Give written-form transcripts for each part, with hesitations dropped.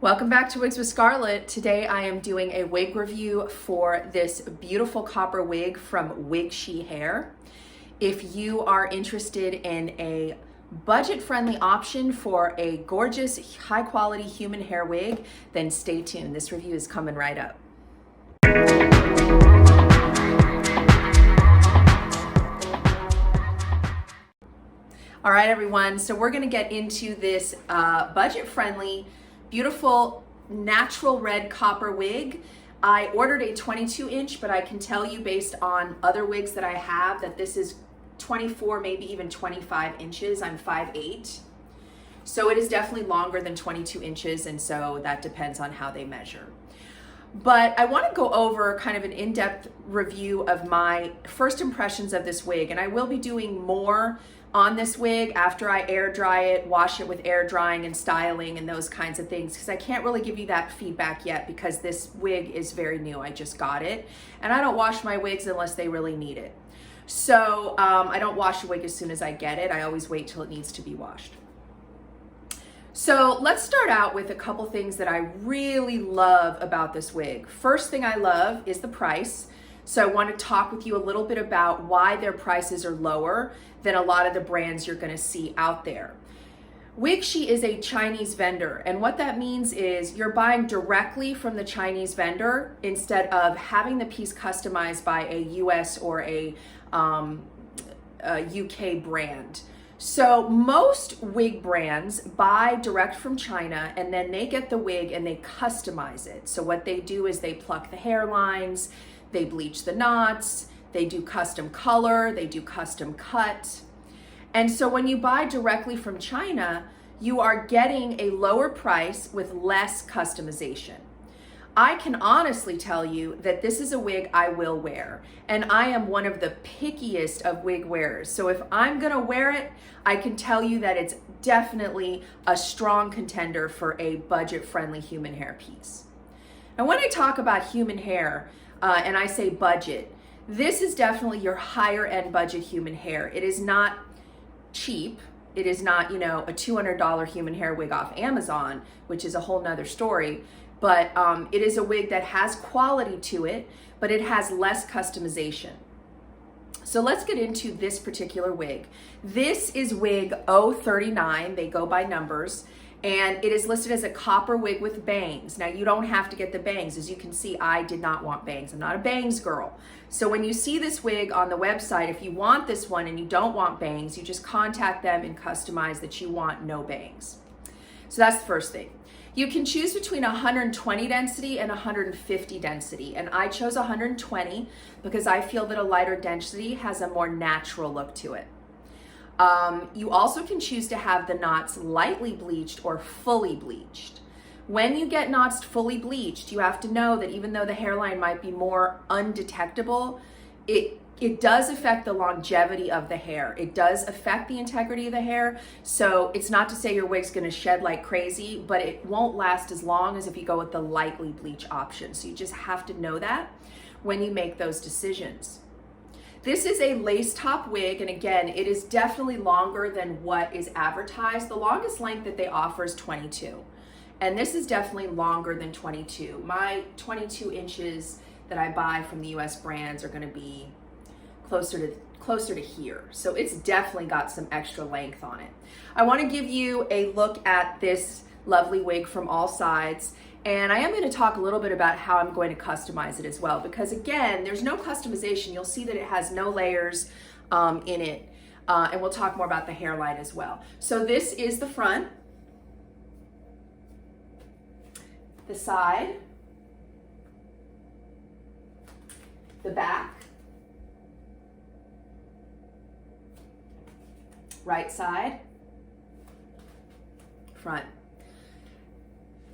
Welcome back to Wigs with Scarlett. Today I am doing a wig review for this beautiful copper wig from Wigshe Hair. If you are interested in a budget-friendly option for a gorgeous, high-quality human hair wig, then stay tuned. This review is coming right up. All right, everyone, so we're gonna get into this budget-friendly, beautiful, natural red copper wig. I ordered a 22 inch, but I can tell you based on other wigs that I have that this is 24, maybe even 25 inches. I'm 5'8". So it is definitely longer than 22 inches, and so that depends on how they measure. But I want to go over kind of an in-depth review of my first impressions of this wig, and I will be doing more on this wig after I air dry it, wash it with air drying and styling and those kinds of things, because I can't really give you that feedback yet because this wig is very new. I just got it, and I don't wash my wigs unless they really need it. So I don't wash a wig as soon as I get it. I always wait till it needs to be washed. So let's start out with a couple things that I really love about this wig. First thing I love is the price. So I want to talk with you a little bit about why their prices are lower than a lot of the brands you're going to see out there. Wigshe is a Chinese vendor, and what that means is you're buying directly from the Chinese vendor instead of having the piece customized by a US or a UK brand. So most wig brands buy direct from China, and then they get the wig and they customize it. So what they do is they pluck the hairlines, they bleach the knots, they do custom color, they do custom cut. And so when you buy directly from China, you are getting a lower price with less customization. I can honestly tell you that this is a wig I will wear, and I am one of the pickiest of wig wearers. So if I'm gonna wear it, I can tell you that it's definitely a strong contender for a budget-friendly human hair piece. Now when I talk about human hair, and I say budget, this is definitely your higher end budget human hair. It is not cheap. It is not, a $200 human hair wig off Amazon, which is a whole nother story. But it is a wig that has quality to it, but it has less customization. So let's get into this particular wig. This is wig 039. They go by numbers. And it is listed as a copper wig with bangs. Now you don't have to get the bangs. As you can see, I did not want bangs. I'm not a bangs girl. So when you see this wig on the website, if you want this one and you don't want bangs, you just contact them and customize that you want no bangs. So that's the first thing. You can choose between 120 density and 150 density. And I chose 120 because I feel that a lighter density has a more natural look to it. You also can choose to have the knots lightly bleached or fully bleached. When you get knots fully bleached, you have to know that even though the hairline might be more undetectable, it does affect the longevity of the hair. It does affect the integrity of the hair. So it's not to say your wig's gonna shed like crazy, but it won't last as long as if you go with the lightly bleach option. So you just have to know that when you make those decisions. This is a lace top wig, and again, it is definitely longer than what is advertised. The longest length that they offer is 22, and this is definitely longer than 22. My 22 inches that I buy from the US brands are gonna be closer to here. So it's definitely got some extra length on it. I wanna give you a look at this lovely wig from all sides. And I am going to talk a little bit about how I'm going to customize it as well, because again, there's no customization. You'll see that it has no layers in it. And we'll talk more about the hairline as well. So this is the front, the side, the back, right side, front.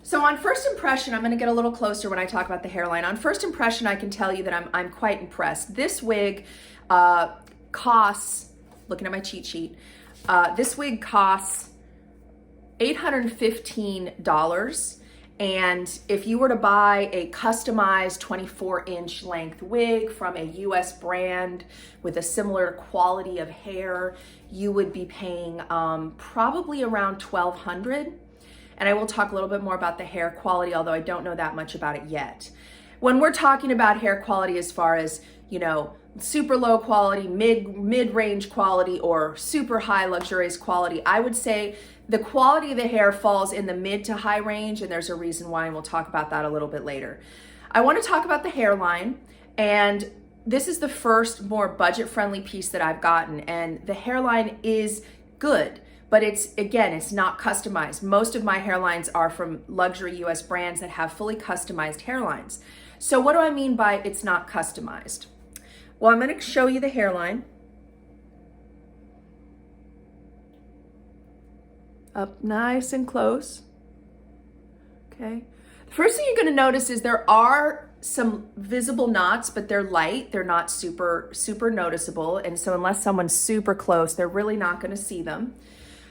So on first impression, I'm going to get a little closer when I talk about the hairline. On first impression, I can tell you that I'm quite impressed. This wig costs, looking at my cheat sheet, this wig costs $815. And if you were to buy a customized 24-inch length wig from a US brand with a similar quality of hair, you would be paying probably around $1,200. And I will talk a little bit more about the hair quality, although I don't know that much about it yet. When we're talking about hair quality as far as, you know, super low quality, mid-range quality, or super high luxurious quality, I would say the quality of the hair falls in the mid to high range, and there's a reason why, and we'll talk about that a little bit later. I want to talk about the hairline, and this is the first more budget-friendly piece that I've gotten, and the hairline is good, but it's not customized. Most of my hairlines are from luxury US brands that have fully customized hairlines. So what do I mean by it's not customized? Well, I'm going to show you the hairline. Up nice and close. Okay. The first thing you're going to notice is there are some visible knots, but they're light. They're not super noticeable. And so unless someone's super close, they're really not going to see them.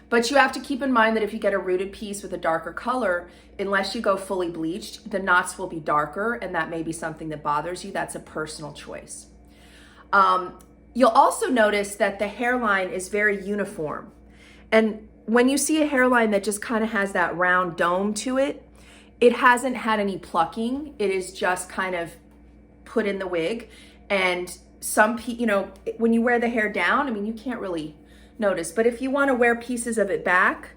But you have to keep in mind that if you get a rooted piece with a darker color, unless you go fully bleached, the knots will be darker, and that may be something that bothers you. That's a personal choice. You'll also notice that the hairline is very uniform. And when you see a hairline that just kind of has that round dome to it, it hasn't had any plucking. It is just kind of put in the wig. And some people, you know, when you wear the hair down, I mean, you can't really notice, but if you want to wear pieces of it back,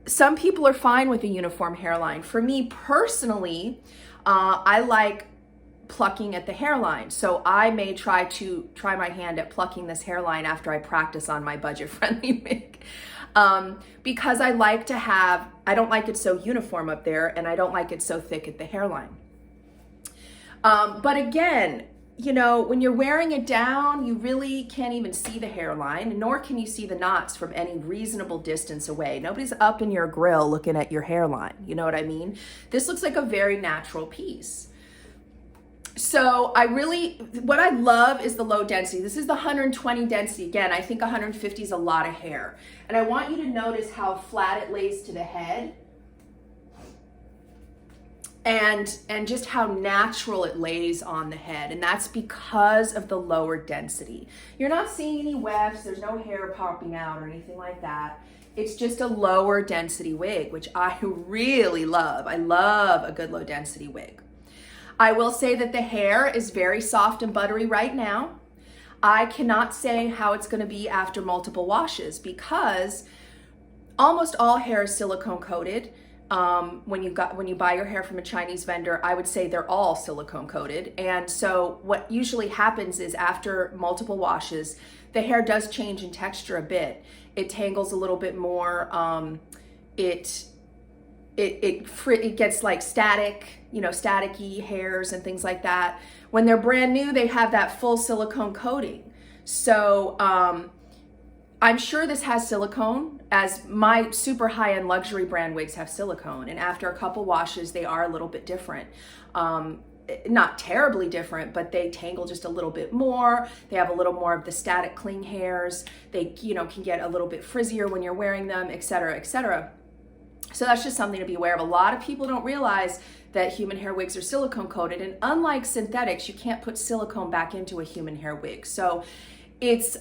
some people are fine with a uniform hairline. For me personally, I like plucking at the hairline. So I may try my hand at plucking this hairline after I practice on my budget-friendly wig. Because I don't like it so uniform up there, and I don't like it so thick at the hairline. But again, you know, when you're wearing it down, you really can't even see the hairline, nor can you see the knots from any reasonable distance away. Nobody's up in your grill looking at your hairline. You know what I mean? This looks like a very natural piece. So what I love is the low density. This is the 120 density. Again, I think 150 is a lot of hair. And I want you to notice how flat it lays to the head. And just how natural it lays on the head. And that's because of the lower density. You're not seeing any wefts, there's no hair popping out or anything like that. It's just a lower density wig, which I really love. I love a good low density wig. I will say that the hair is very soft and buttery right now. I cannot say how it's gonna be after multiple washes because almost all hair is silicone coated. When you buy your hair from a Chinese vendor, I would say they're all silicone coated. And so what usually happens is after multiple washes, the hair does change in texture a bit. It tangles a little bit more. It gets like static, you know, staticky hairs and things like that. When they're brand new, they have that full silicone coating. So, I'm sure this has silicone, as my super high-end luxury brand wigs have silicone, and after a couple washes, they are a little bit different. Not terribly different, but they tangle just a little bit more. They have a little more of the static cling hairs. They, you know, can get a little bit frizzier when you're wearing them, etc., etc. So that's just something to be aware of. A lot of people don't realize that human hair wigs are silicone coated, and unlike synthetics, you can't put silicone back into a human hair wig. So it's,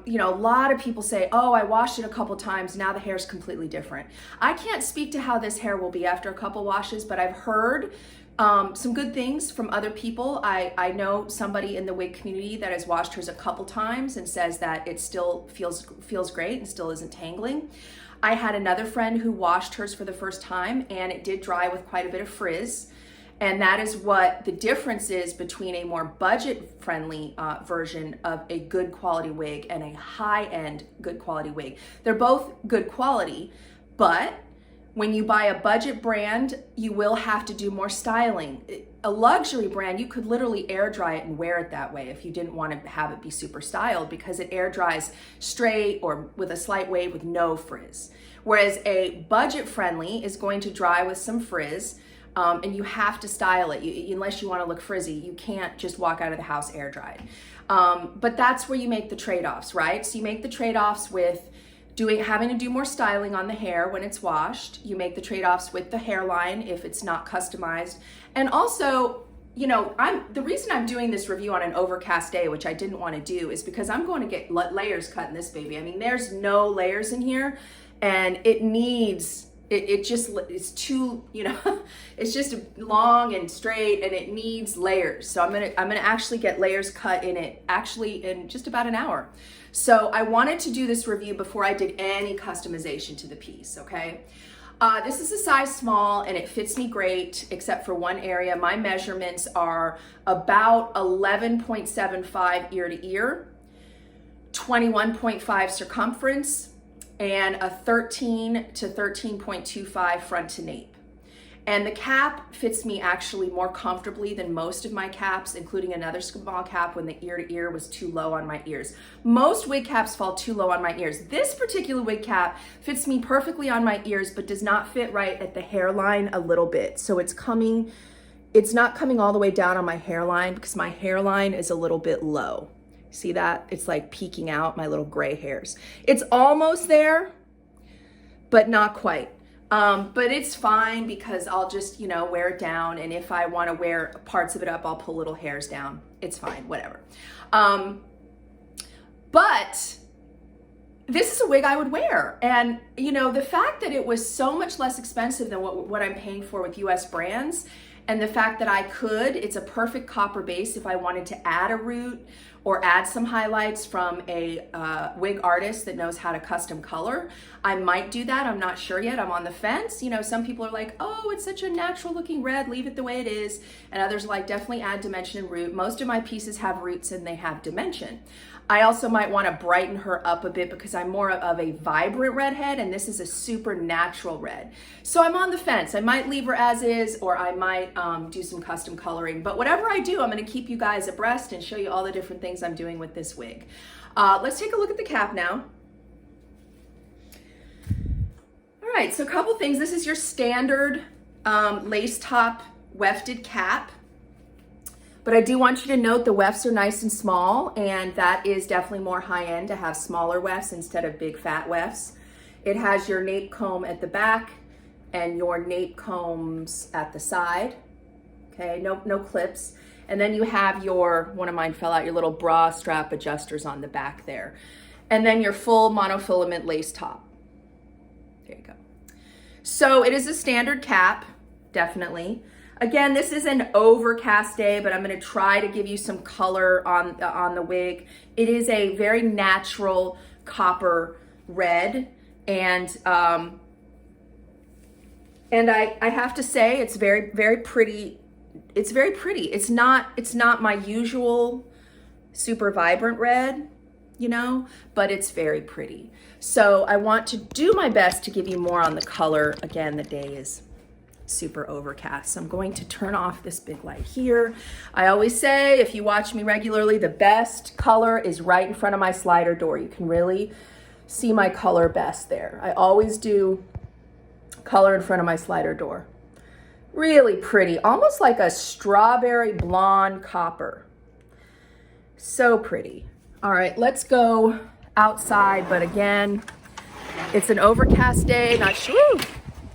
you know, a lot of people say, oh, I washed it a couple times, now the hair is completely different. I can't speak to how this hair will be after a couple washes, but I've heard some good things from other people. I know somebody in the wig community that has washed hers a couple times and says that it still feels great and still isn't tangling. I had another friend who washed hers for the first time and it did dry with quite a bit of frizz. And that is what the difference is between a more budget-friendly version of a good quality wig and a high-end good quality wig. They're both good quality, but when you buy a budget brand, you will have to do more styling. A luxury brand, you could literally air dry it and wear it that way if you didn't want to have it be super styled, because it air dries straight or with a slight wave with no frizz. Whereas a budget-friendly is going to dry with some frizz, and you have to style it. Unless you want to look frizzy, you can't just walk out of the house air dried. But that's where you make the trade-offs, right? So you make the trade-offs with having to do more styling on the hair when it's washed. You make the trade-offs with the hairline if it's not customized. And also, you know, the reason I'm doing this review on an overcast day, which I didn't want to do, is because I'm going to get layers cut in this baby. I mean, there's no layers in here, and it needs It just is too, you know, it's just long and straight and it needs layers. So I'm gonna actually get layers cut in it actually in just about an hour. So I wanted to do this review before I did any customization to the piece, okay? This is a size small and it fits me great except for one area. My measurements are about 11.75 ear to ear, 21.5 circumference, and a 13 to 13.25 front to nape. And the cap fits me actually more comfortably than most of my caps, including another small cap when the ear to ear was too low on my ears. Most wig caps fall too low on my ears. This particular wig cap fits me perfectly on my ears, but does not fit right at the hairline a little bit. So it's not coming all the way down on my hairline because my hairline is a little bit low. See that? It's like peeking out my little gray hairs. It's almost there, but not quite. But it's fine because I'll just, you know, wear it down. And if I want to wear parts of it up, I'll pull little hairs down. It's fine, whatever. But this is a wig I would wear. And, you know, the fact that it was so much less expensive than what I'm paying for with US brands, and the fact that it's a perfect copper base if I wanted to add a root or add some highlights from a wig artist that knows how to custom color. I might do that, I'm not sure yet, I'm on the fence. You know, some people are like, oh, it's such a natural looking red, leave it the way it is. And others are like, definitely add dimension and root. Most of my pieces have roots and they have dimension. I also might want to brighten her up a bit because I'm more of a vibrant redhead and this is a super natural red. So I'm on the fence. I might leave her as is or I might do some custom coloring. But whatever I do, I'm going to keep you guys abreast and show you all the different things I'm doing with this wig. Let's take a look at the cap now. All right, so a couple things. This is your standard lace top wefted cap. But I do want you to note the wefts are nice and small, and that is definitely more high-end to have smaller wefts instead of big fat wefts. It has your nape comb at the back and your nape combs at the side. Okay, no clips. And then you have one of mine fell out, your little bra strap adjusters on the back there. And then your full monofilament lace top. There you go. So it is a standard cap, definitely. Again, this is an overcast day, but I'm going to try to give you some color on the wig. It is a very natural copper red, and I have to say it's very, very pretty. It's very pretty. It's not my usual super vibrant red, you know, but it's very pretty. So I want to do my best to give you more on the color. Again, the day is super overcast. So I'm going to turn off this big light here. I always say, if you watch me regularly, the best color is right in front of my slider door. You can really see my color best there. I always do color in front of my slider door. Really pretty, almost like a strawberry blonde copper. So pretty. All right, let's go outside, but again, it's an overcast day, not sure.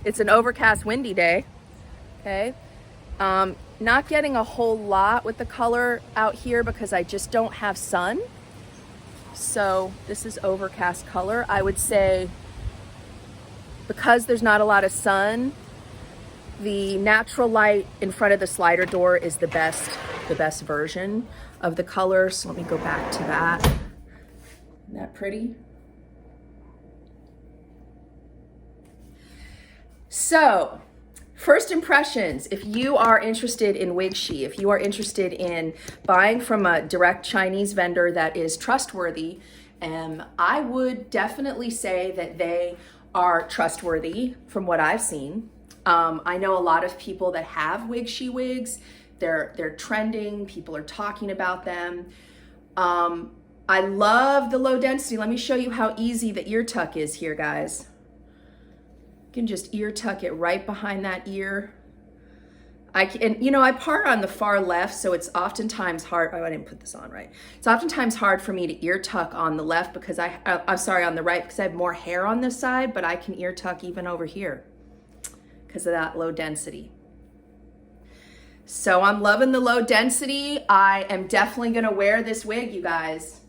It's an overcast, windy day, okay? Not getting a whole lot with the color out here because I just don't have sun. So this is overcast color. I would say because there's not a lot of sun, the natural light in front of the slider door is the best version of the color. So let me go back to that. Isn't that pretty? So, first impressions, if you are interested in Wigshe, if you are interested in buying from a direct Chinese vendor that is trustworthy, I would definitely say that they are trustworthy from what I've seen. I know a lot of people that have Wigshe wigs. They're trending, people are talking about them. I love the low density. Let me show you how easy the ear tuck is here, guys. You can just ear tuck it right behind that ear. You know, I part on the far left, so it's oftentimes hard. Oh, I didn't put this on right. It's oftentimes hard for me to ear tuck on the left because I'm sorry, on the right, because I have more hair on this side, but I can ear tuck even over here because of that low density. So I'm loving the low density. I am definitely gonna wear this wig, you guys.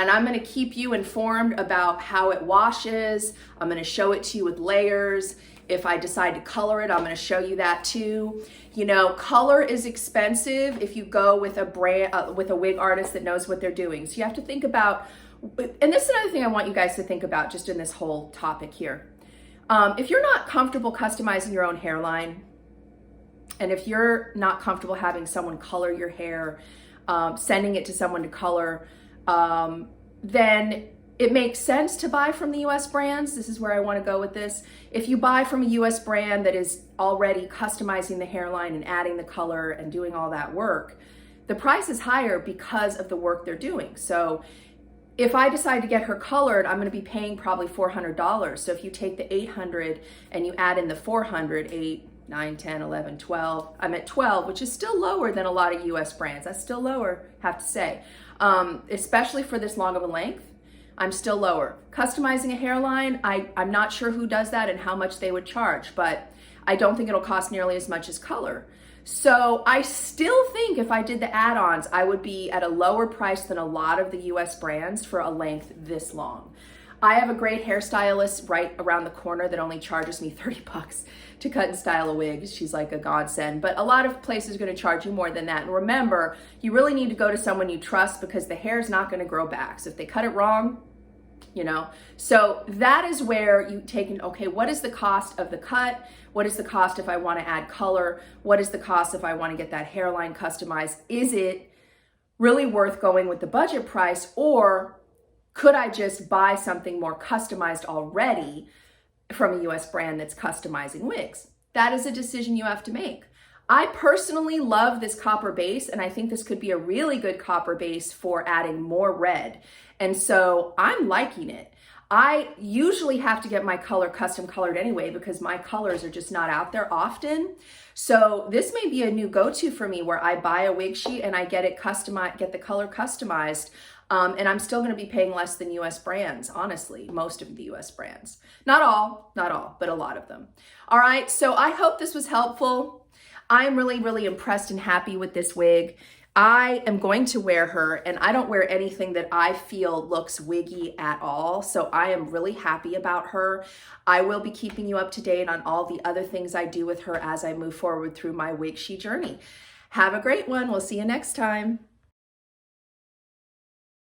And I'm gonna keep you informed about how it washes. I'm gonna show it to you with layers. If I decide to color it, I'm gonna show you that too. You know, color is expensive if you go with a brand, with a wig artist that knows what they're doing. So you have to think about, and this is another thing I want you guys to think about just in this whole topic here. If you're not comfortable customizing your own hairline, and if you're not comfortable having someone color your hair, sending it to someone to color, then it makes sense to buy from the US brands. This is where I want to go with this. If you buy from a US brand that is already customizing the hairline and adding the color and doing all that work, the price is higher because of the work they're doing. So if I decide to get her colored, I'm going to be paying probably $400. So if you take the $800 and you add in the $400, 8, 9, 10, 11, 12, I'm at 12, which is still lower than a lot of US brands. That's still lower, have to say. Especially for this long of a length, I'm still lower. Customizing a hairline, I'm not sure who does that and how much they would charge, but I don't think it'll cost nearly as much as color. So I still think if I did the add-ons, I would be at a lower price than a lot of the US brands for a length this long. I have a great hairstylist right around the corner that only charges me 30 bucks to cut and style a wig. She's like a godsend, but a lot of places are going to charge you more than that. And remember, you really need to go to someone you trust because the hair is not going to grow back. So if they cut it wrong, you know, so that is where you take in, okay, what is the cost of the cut? What is the cost if I want to add color? What is the cost if I want to get that hairline customized? Is it really worth going with the budget price, or could I just buy something more customized already from a US brand that's customizing wigs? That is a decision you have to make. I personally love this copper base, and I think this could be a really good copper base for adding more red. And so I'm liking it. I usually have to get my color custom colored anyway because my colors are just not out there often. So this may be a new go-to for me where I buy a wig sheet and I get it customized, get the color customized. And I'm still going to be paying less than US brands, honestly, most of the US brands. Not all, but a lot of them. All right, so I hope this was helpful. I'm really, really impressed and happy with this wig. I am going to wear her, and I don't wear anything that I feel looks wiggy at all. So I am really happy about her. I will be keeping you up to date on all the other things I do with her as I move forward through my Wigshe journey. Have a great one. We'll see you next time.